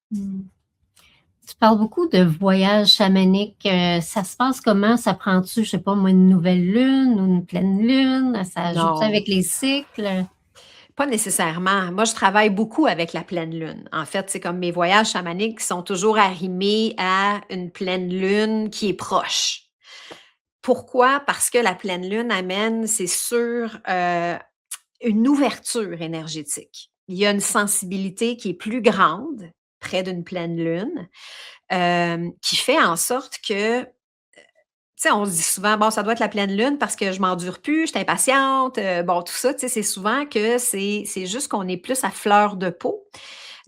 Tu parles beaucoup de voyages chamaniques. Ça se passe comment? Ça prend-tu, je sais pas moi, une nouvelle lune ou une pleine lune? Ça joue Non. avec les cycles? Pas nécessairement. Moi, je travaille beaucoup avec la pleine lune. En fait, c'est comme mes voyages chamaniques sont toujours arrimés à une pleine lune qui est proche. Pourquoi? Parce que la pleine lune amène, c'est sûr, une ouverture énergétique. Il y a une sensibilité qui est plus grande près d'une pleine lune, qui fait en sorte que, tu sais, on se dit souvent, bon, ça doit être la pleine lune parce que je m'endure plus, je suis impatiente, bon, tout ça, tu sais, c'est souvent que c'est juste qu'on est plus à fleur de peau.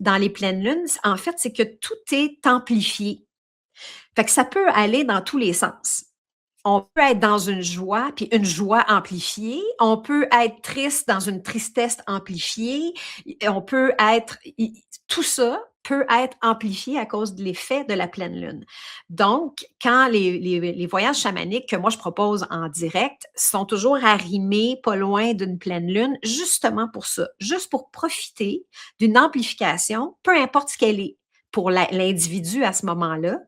Dans les pleines lunes, en fait, c'est que tout est amplifié. Fait que ça peut aller dans tous les sens. On peut être dans une joie, puis une joie amplifiée. On peut être triste dans une tristesse amplifiée. On peut être... Tout ça peut être amplifié à cause de l'effet de la pleine lune. Donc, quand les voyages chamaniques que moi je propose en direct sont toujours arrimés pas loin d'une pleine lune, justement pour ça, juste pour profiter d'une amplification, peu importe ce qu'elle est pour l'individu à ce moment-là,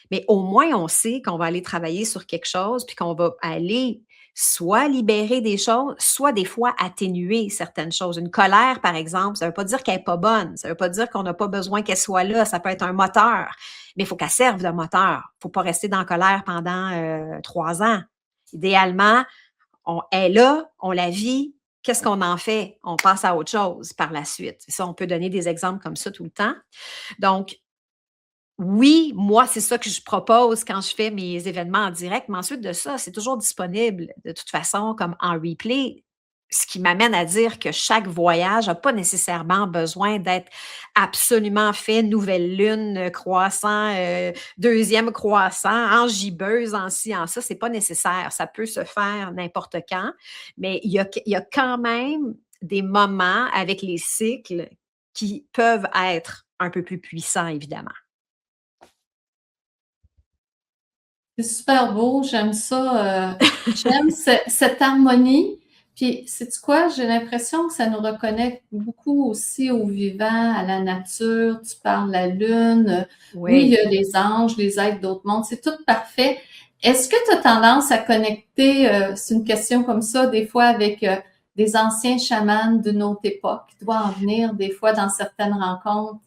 mais au moins on sait qu'on va aller travailler sur quelque chose, puis qu'on va aller soit libérer des choses, soit des fois atténuer certaines choses. Une colère, par exemple, ça ne veut pas dire qu'elle n'est pas bonne, ça ne veut pas dire qu'on n'a pas besoin qu'elle soit là, ça peut être un moteur, mais il faut qu'elle serve de moteur. Il ne faut pas rester dans la colère pendant 3 ans. Idéalement, on est là, on la vit, qu'est-ce qu'on en fait? On passe à autre chose par la suite. Ça, on peut donner des exemples comme ça tout le temps. Donc, oui, moi, c'est ça que je propose quand je fais mes événements en direct, mais ensuite de ça, c'est toujours disponible de toute façon comme en replay, ce qui m'amène à dire que chaque voyage n'a pas nécessairement besoin d'être absolument fait nouvelle lune, croissant, 2e croissant, en gibbeuse, en ci, en ça. C'est pas nécessaire. Ça peut se faire n'importe quand, mais il y a quand même des moments avec les cycles qui peuvent être un peu plus puissants, évidemment. C'est super beau, j'aime ça, j'aime cette harmonie. Puis, sais-tu quoi? J'ai l'impression que ça nous reconnecte beaucoup aussi au vivant, à la nature. Tu parles de la lune. Oui, il y Oui. a les anges, les êtres d'autres mondes, c'est tout parfait. Est-ce que tu as tendance à connecter, c'est une question comme ça, des fois avec des anciens chamans d'une autre époque qui doivent en venir des fois dans certaines rencontres?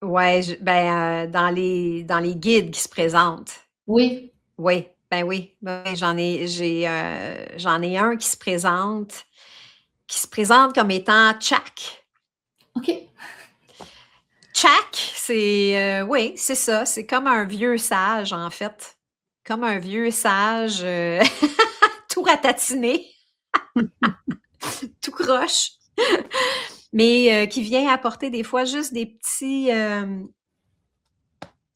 Ouais, dans les guides qui se présentent. Oui, Oui, ben oui, j'en ai un qui se présente comme étant Chak. OK. Chak, oui, c'est ça, c'est comme un vieux sage, en fait. Comme un vieux sage, tout ratatiné, tout croche, mais qui vient apporter des fois juste des petits,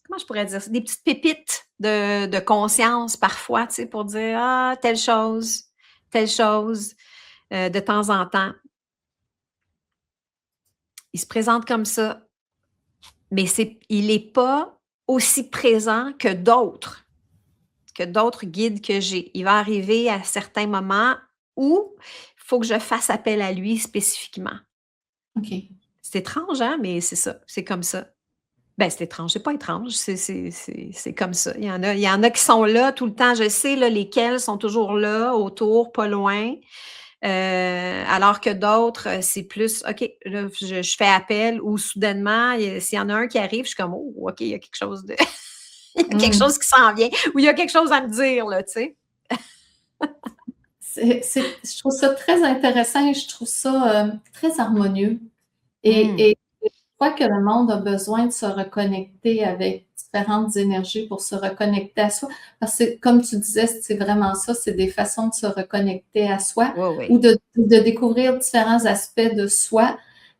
comment je pourrais dire ça? Des petites pépites de conscience parfois, tu sais, pour dire: «Ah, telle chose», de temps en temps. Il se présente comme ça, mais il est pas aussi présent que d'autres guides que j'ai. Il va arriver à certains moments où il faut que je fasse appel à lui spécifiquement. OK. C'est étrange, hein, mais c'est ça, c'est comme ça. Ben, c'est étrange, c'est pas étrange, c'est comme ça. Il y en a qui sont là tout le temps. Je sais là, lesquels sont toujours là, autour, pas loin. Alors que d'autres, c'est plus OK, là, je fais appel ou soudainement, s'il y en a un qui arrive, je suis comme: «Oh, OK, il y a quelque chose de il y a quelque Mmh. chose qui s'en vient ou il y a quelque chose à me dire, là», tu sais? Je trouve ça très intéressant et je trouve ça très harmonieux. Mmh. Et je crois que le monde a besoin de se reconnecter avec différentes énergies pour se reconnecter à soi. Parce que, comme tu disais, c'est vraiment ça, c'est des façons de se reconnecter à soi Oui, ou oui. de découvrir différents aspects de soi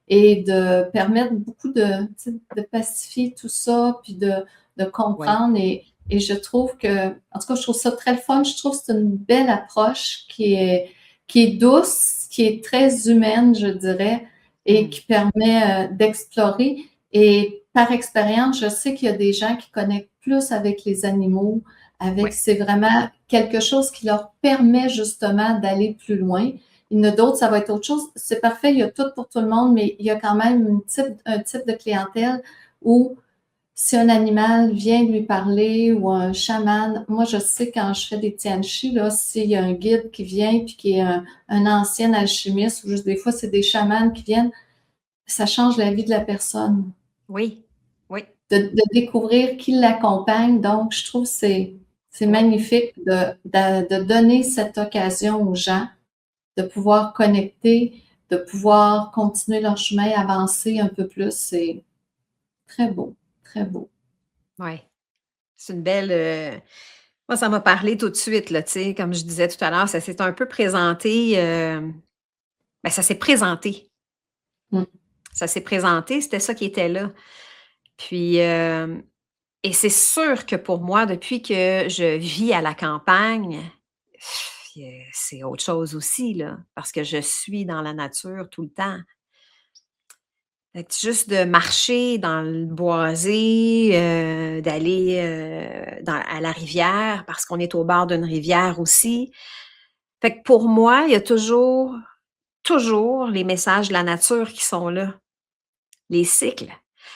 et de permettre beaucoup de pacifier tout ça, puis de Oui, comprendre. Et je trouve que, en tout cas, je trouve ça très fun. Je trouve que c'est une belle approche qui est douce, qui est très humaine, je dirais, et mmh, qui permet d'explorer. Et par expérience, je sais qu'il y a des gens qui connectent plus avec les animaux, oui, c'est vraiment quelque chose qui leur permet justement d'aller plus loin. Il y en a d'autres, ça va être autre chose. C'est parfait, il y a tout pour tout le monde, mais il y a quand même un type de clientèle où si un animal vient lui parler ou un chaman, moi je sais quand je fais des tianchi, là, s'il y a un guide qui vient puis qui est un ancien alchimiste ou juste des fois c'est des chamans qui viennent, ça change la vie de la personne. oui, oui, De découvrir qui l'accompagne. Donc, je trouve que c'est oui, magnifique de donner cette occasion aux gens de pouvoir connecter, de pouvoir continuer leur chemin, avancer un peu plus. C'est très beau, très beau. oui. C'est une belle, moi, ça m'a parlé tout de suite, là, tu sais, comme je disais tout à l'heure, ça s'est un peu présenté, ben, ça s'est présenté. Mm. Ça s'est présenté, c'était ça qui était là. Puis, et c'est sûr que pour moi, depuis que je vis à la campagne, c'est autre chose aussi, là, parce que je suis dans la nature tout le temps. Fait que juste de marcher dans le boisé, d'aller, à la rivière, parce qu'on est au bord d'une rivière aussi. Fait que pour moi, il y a toujours les messages de la nature qui sont là, les cycles.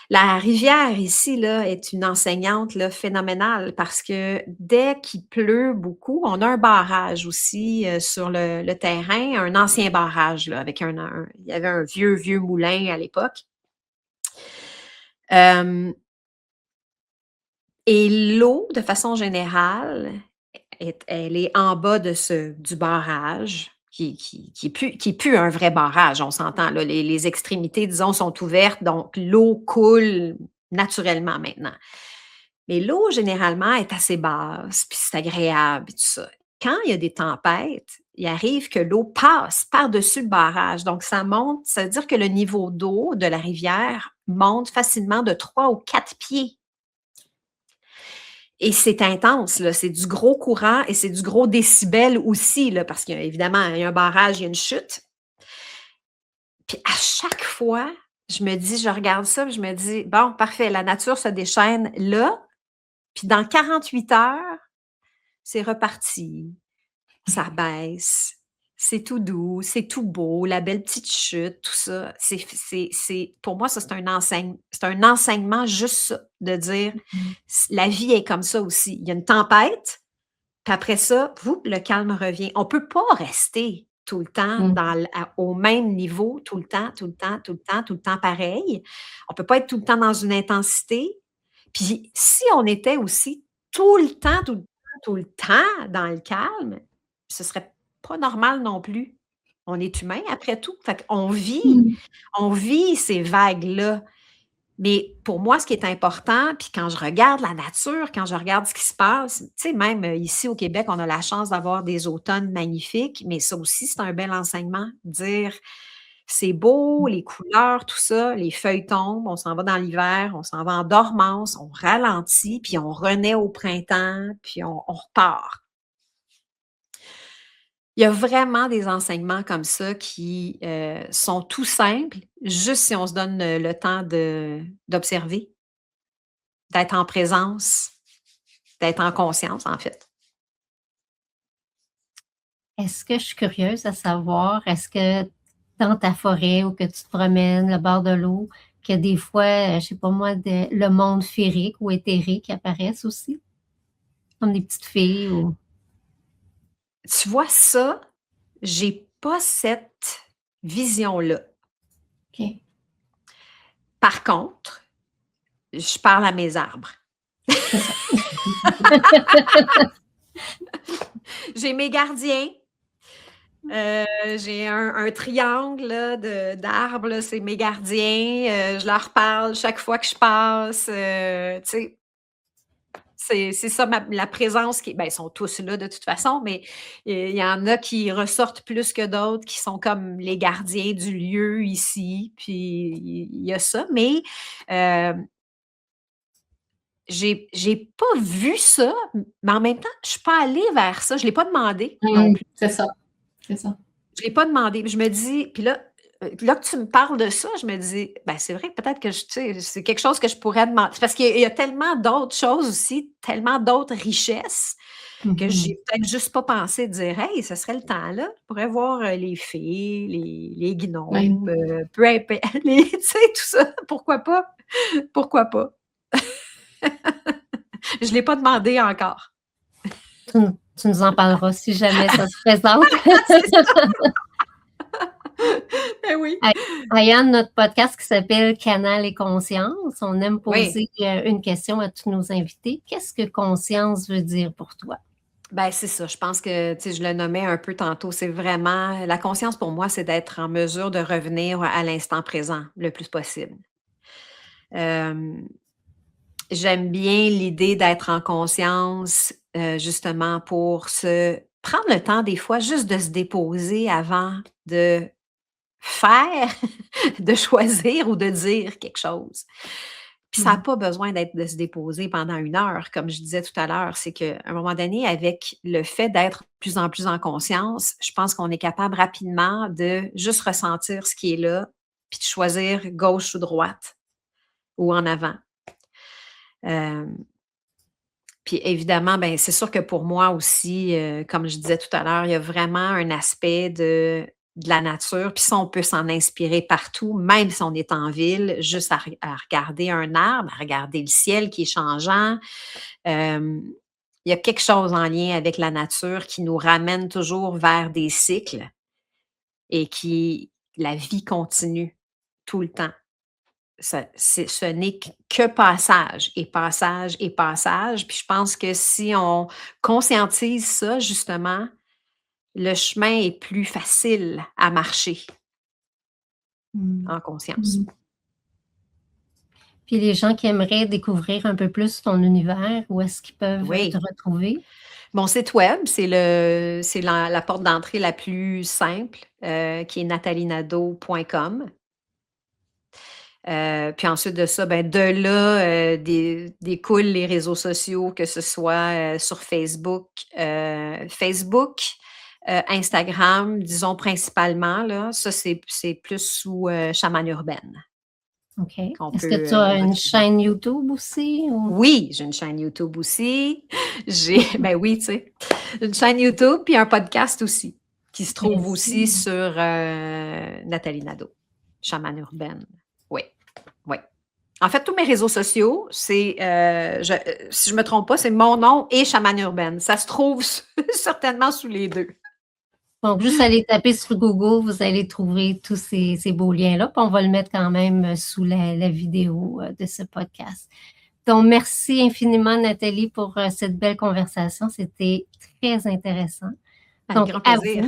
La rivière ici, là, est une enseignante, là, phénoménale parce que dès qu'il pleut beaucoup, on a un barrage aussi, sur le terrain, un ancien barrage, là, avec il y avait un vieux, vieux moulin à l'époque. Hem Et l'eau, de façon générale, elle est en bas du barrage qui est plus un vrai barrage, on s'entend là. Les extrémités, disons, sont ouvertes, donc l'eau coule naturellement maintenant. Mais l'eau, généralement, est assez basse, puis c'est agréable et tout ça. Quand il y a des tempêtes, il arrive que l'eau passe par-dessus le barrage, donc ça monte, ça veut dire que le niveau d'eau de la rivière monte facilement de 3 ou 4 pieds. Et c'est intense, là, c'est du gros courant et c'est du gros décibel aussi, là, parce qu'évidemment, il y a un barrage, il y a une chute. Puis à chaque fois, je regarde ça, puis je me dis: «Bon, parfait, la nature se déchaîne là, puis dans 48 heures, c'est reparti, ça baisse, c'est tout doux, c'est tout beau, la belle petite chute, tout ça. Pour moi, ça, c'est un enseignement juste ça, de dire, Mmh. la vie est comme ça aussi. Il y a une tempête, puis après ça, le calme revient. On peut pas rester tout le temps Mmh. au même niveau, tout le temps, tout le temps, tout le temps, tout le temps pareil. On peut pas être tout le temps dans une intensité. Puis si on était aussi tout le temps, tout le temps, tout le temps dans le calme, ce serait pas normal non plus. On est humain après tout. Fait qu'on Mmh. on vit ces vagues-là. Mais pour moi, ce qui est important, puis quand je regarde la nature, quand je regarde ce qui se passe, tu sais, même ici au Québec, on a la chance d'avoir des automnes magnifiques, mais ça aussi, c'est un bel enseignement. Dire, c'est beau, les couleurs, tout ça, les feuilles tombent, on s'en va dans l'hiver, on s'en va en dormance, on ralentit, puis on renaît au printemps, puis on repart. Il y a vraiment des enseignements comme ça qui sont tout simples, juste si on se donne le temps d'observer, d'être en présence, d'être en conscience, en fait. Est-ce que je suis curieuse à savoir, est-ce que dans ta forêt ou que tu te promènes le bord de l'eau, qu'il y a des fois, je sais pas moi, le monde féerique ou éthérique qui apparaissent aussi? Comme des petites filles ou... Tu vois ça, j'ai pas cette vision-là. OK. Par contre, je parle à mes arbres. C'est ça. J'ai mes gardiens. J'ai un triangle là, d'arbres, là, c'est mes gardiens. Je leur parle chaque fois que je passe. Tu sais, c'est ça la présence qui. Ben, ils sont tous là de toute façon, mais il y en a qui ressortent plus que d'autres, qui sont comme les gardiens du lieu ici. Puis il y a ça, mais euh, j'ai pas vu ça, mais en même temps, je suis pas allée vers ça. Je l'ai pas demandé non Mmh. plus. C'est ça. C'est ça. Je l'ai pas demandé. Je me dis, puis là que tu me parles de ça, je me dis, ben c'est vrai, peut-être que tu sais, c'est quelque chose que je pourrais demander. Parce qu'il y a tellement d'autres choses aussi, tellement d'autres richesses que Mmh. j'ai peut-être juste pas pensé de dire, hey, ce serait le temps là. Je pourrais voir les fées, les Oui. gnomes, peu importe, tu sais, tout ça. Pourquoi pas? Pourquoi pas? Je l'ai pas demandé encore. Tu nous en parleras si jamais ça se présente. C'est ça. Ben oui. Ayane, notre podcast qui s'appelle Canal et conscience, on aime Oui. poser une question à tous nos invités. Qu'est-ce que conscience veut dire pour toi? Ben, c'est ça. Je pense que, tu sais, je le nommais un peu tantôt. C'est vraiment la conscience pour moi, c'est d'être en mesure de revenir à l'instant présent le plus possible. Hem, J'aime bien l'idée d'être en conscience, justement pour se prendre le temps des fois juste de se déposer avant de faire, de choisir ou de dire quelque chose. Puis ça n'a Mmh. pas besoin de se déposer pendant 1 heure, comme je disais tout à l'heure. C'est qu'à un moment donné, avec le fait d'être de plus en plus en conscience, je pense qu'on est capable rapidement de juste ressentir ce qui est là, puis de choisir gauche ou droite ou en avant. Hem, Puis évidemment, ben, c'est sûr que pour moi aussi, comme je disais tout à l'heure, il y a vraiment un aspect de la nature. Puis ça, on peut s'en inspirer partout, même si on est en ville, juste à regarder un arbre, à regarder le ciel qui est changeant. Hem, il y a quelque chose en lien avec la nature qui nous ramène toujours vers des cycles et qui la vie continue tout le temps. Ce n'est que passage et passage et passage. Puis je pense que si on conscientise ça, justement, le chemin est plus facile à marcher Mmh. en conscience. Mmh. Puis les gens qui aimeraient découvrir un peu plus ton univers, où est-ce qu'ils peuvent te Oui. retrouver? Mon site web, c'est la porte d'entrée la plus simple, qui est natalinado.com. Puis ensuite de ça, ben, de là, découlent les réseaux sociaux, que ce soit, sur Facebook, Instagram, disons principalement là, ça c'est plus sous, chamane urbaine. OK. qu'on Est-ce peut que tu as une retrouver. chaîne YouTube aussi? Oui, j'ai une chaîne YouTube aussi. Ben oui, tu sais, une chaîne YouTube puis un podcast aussi, qui se trouve aussi sur Nathalie Nadeau, chamane urbaine. Oui, oui. En fait, tous mes réseaux sociaux, c'est, si je ne me trompe pas, c'est mon nom et chamane urbaine. Ça se trouve certainement sous les deux. Donc, juste aller taper sur Google, vous allez trouver tous ces beaux liens-là. Puis on va le mettre quand même sous la vidéo de ce podcast. Donc, merci infiniment, Nathalie, pour cette belle conversation. C'était très intéressant. Avec Donc, grand plaisir.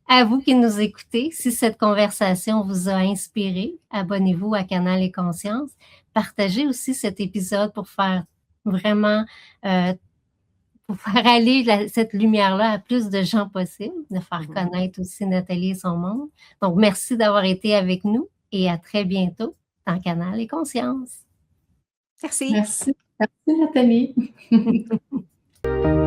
à vous qui nous écoutez, si cette conversation vous a inspiré, abonnez-vous à Canal et Conscience. Partagez aussi cet épisode pour faire vraiment, pour faire aller cette lumière-là à plus de gens possible, de faire connaître aussi Nathalie et son monde. Donc, merci d'avoir été avec nous et à très bientôt dans Canal et Conscience. Merci. Merci. Merci, Nathalie.